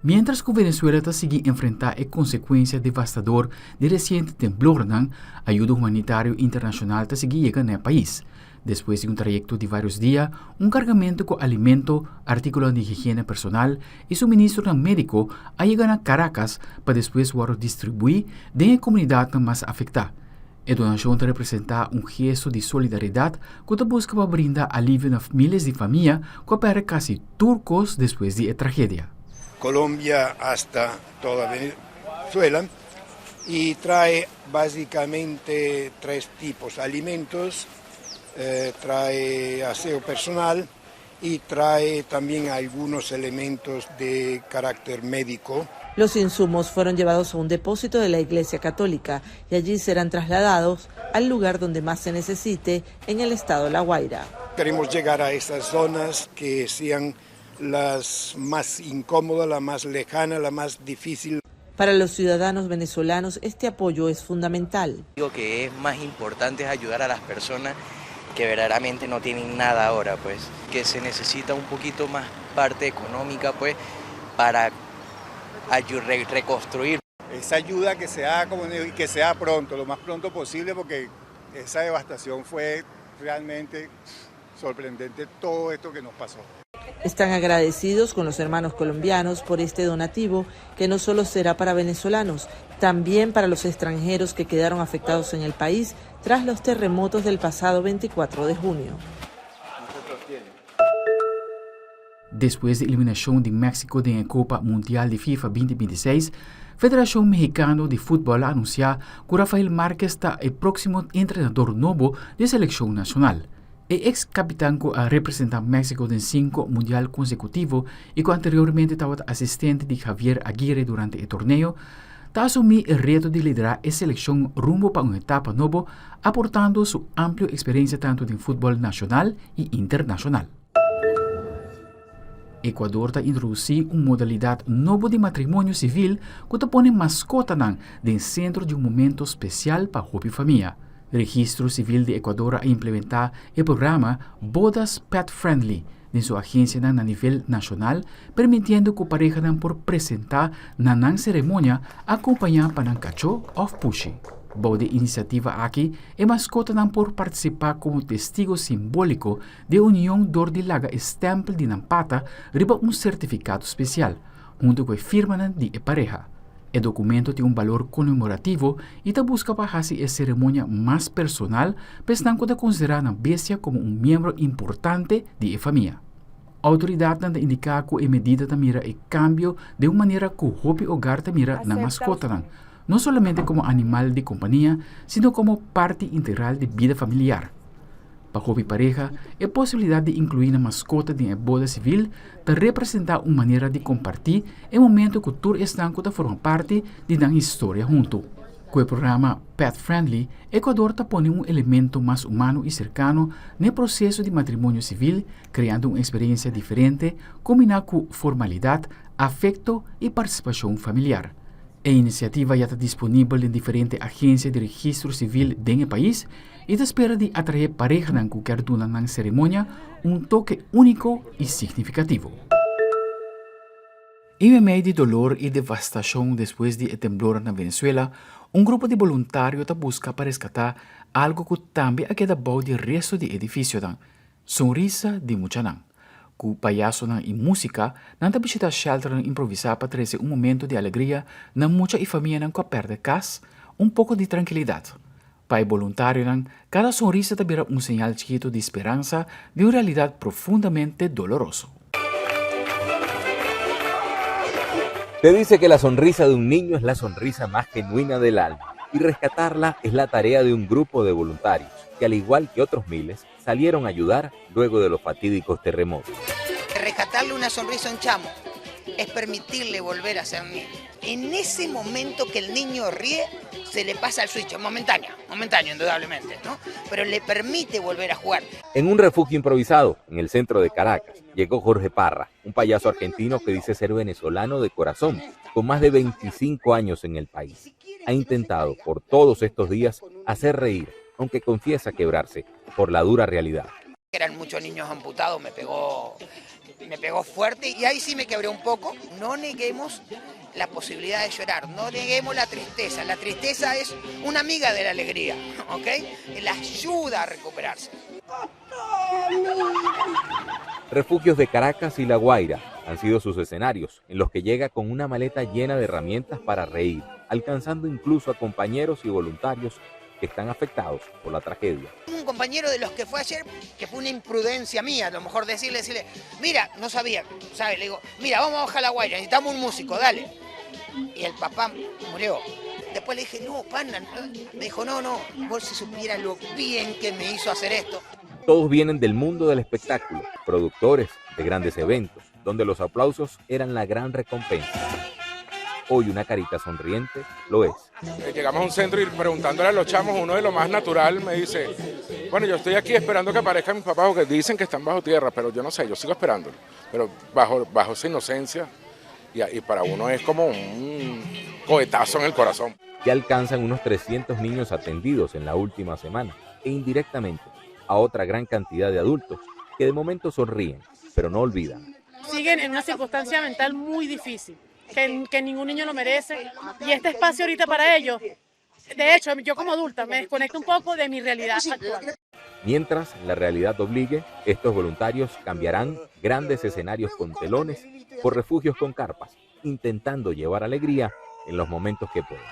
Mientras que Venezuela está sigue enfrentar a consecuencias devastadoras de reciente temblor, ayuda humanitaria internacional está sigue llegando al país. Después de un trayecto de varios días, un cargamento con alimento, artículos de higiene personal y suministro médico ha llegado a Caracas para después ser distribuido en la comunidad más afectada. La donación representa un gesto de solidaridad que busca brindar alivio a miles de familias que perdieron casi turcos después de la tragedia. Colombia hasta toda Venezuela y trae básicamente tres tipos: alimentos, trae aseo personal y trae también algunos elementos de carácter médico. Los insumos fueron llevados a un depósito de la Iglesia Católica y allí serán trasladados al lugar donde más se necesite en el estado La Guaira. Queremos llegar a esas zonas que sean las más incómodas, la más lejana, la más difícil. Para los ciudadanos venezolanos este apoyo es fundamental. Digo que es más importante ayudar a las personas que verdaderamente no tienen nada ahora, pues, que se necesita un poquito más parte económica, pues, para reconstruir. Esa ayuda que sea pronto, lo más pronto posible, porque esa devastación fue realmente sorprendente, todo esto que nos pasó. Están agradecidos con los hermanos colombianos por este donativo que no solo será para venezolanos, también para los extranjeros que quedaron afectados en el país tras los terremotos del pasado 24 de junio. Después de eliminación de México de la Copa Mundial de FIFA 2026, Federación Mexicana de Fútbol anuncia que Rafael Márquez está el próximo entrenador nuevo de selección nacional. El ex capitán que ha representado a México en 5 mundiales consecutivos y que anteriormente estaba asistente de Javier Aguirre durante el torneo, ha asumido el reto de liderar la selección rumbo para una etapa nueva, aportando su amplia experiencia tanto en fútbol nacional y internacional. Ecuador ha introducido una modalidad nueva de matrimonio civil que pone mascota en el centro de un momento especial para la familia. El Registro Civil de Ecuador ha implementado el programa Bodas Pet Friendly en su agencia a nivel nacional, permitiendo que parejas por presentar na ceremonia acompañada para un cachorro o pushi. Boda iniciativa aquí es mascota por participar como testigo simbólico de unión de laga estample de Nampata riba un certificado especial, junto con firma de pareja. El documento tiene un valor conmemorativo y te busca para hacer la ceremonia más personal, pensando de considerar a la bestia como un miembro importante de la familia. La autoridad indica que la medida mira el cambio de una manera que el hogar mira la mascota, no solamente como animal de compañía, sino como parte integral de vida familiar. Para la pareja, la posibilidad de incluir una mascota en la boda civil te representa una manera de compartir el momento que tú estás forma parte de una historia junto. Con el programa Pet Friendly, Ecuador te pone un elemento más humano y cercano en el proceso de matrimonio civil, creando una experiencia diferente, combinada con formalidad, afecto y participación familiar. La iniciativa ya está disponible en diferentes agencias de registro civil en el país y te espera de atraer parejas que quieran dar una ceremonia un toque único y significativo. En medio de dolor y devastación después del temblor en Venezuela, un grupo de voluntarios busca para rescatar algo que también ha quedado del resto del edificio, sonrisa de Muchanán. Com payaso e música, não visita shelter improvisar para trazer um momento de alegria na muita e família que perde casa, pouco de tranquilidade. Para o voluntário, cada sonrisa também é sinal chiquito de esperança de uma realidade profundamente dolorosa. Se dice que la sonrisa de un niño es la sonrisa más genuina del alma y rescatarla es la tarea de un grupo de voluntarios que, al igual que otros miles, salieron a ayudar luego de los fatídicos terremotos. Rescatarle una sonrisa a un chamo es permitirle volver a ser niño. En ese momento que el niño ríe, se le pasa el switch, momentáneo indudablemente, ¿no? Pero le permite volver a jugar. En un refugio improvisado, en el centro de Caracas, llegó Jorge Parra, un payaso argentino que dice ser venezolano de corazón, con más de 25 años en el país. Ha intentado por todos estos días hacer reír, aunque confiesa quebrarse por la dura realidad. Eran muchos niños amputados, me pegó fuerte y ahí sí me quebré un poco. No neguemos la posibilidad de llorar, no neguemos la tristeza. La tristeza es una amiga de la alegría, ¿ok? La ayuda a recuperarse. Refugios de Caracas y La Guaira han sido sus escenarios, en los que llega con una maleta llena de herramientas para reír, alcanzando incluso a compañeros y voluntarios que están afectados por la tragedia. Un compañero de los que fue ayer, que fue una imprudencia mía, a lo mejor decirle, mira, no sabía, ¿sabes? Le digo, mira, vamos a bajar La Guaira, necesitamos un músico, dale. Y el papá murió. Después le dije, no, pana, me dijo, no, vos si supieras lo bien que me hizo hacer esto. Todos vienen del mundo del espectáculo, productores de grandes eventos, donde los aplausos eran la gran recompensa. Hoy una carita sonriente lo es. Llegamos a un centro y preguntándole a los chamos, uno de lo más natural me dice, bueno, yo estoy aquí esperando que aparezcan mis papás porque dicen que están bajo tierra, pero yo no sé, yo sigo esperándolo. Pero bajo esa inocencia y para uno es como un cohetazo en el corazón. Ya alcanzan unos 300 niños atendidos en la última semana e indirectamente a otra gran cantidad de adultos que de momento sonríen, pero no olvidan. Siguen en una circunstancia mental muy difícil. Que ningún niño lo merece, y este espacio ahorita para ellos, de hecho, yo como adulta me desconecto un poco de mi realidad actual. Mientras la realidad obligue, estos voluntarios cambiarán grandes escenarios con telones por refugios con carpas, intentando llevar alegría en los momentos que puedan.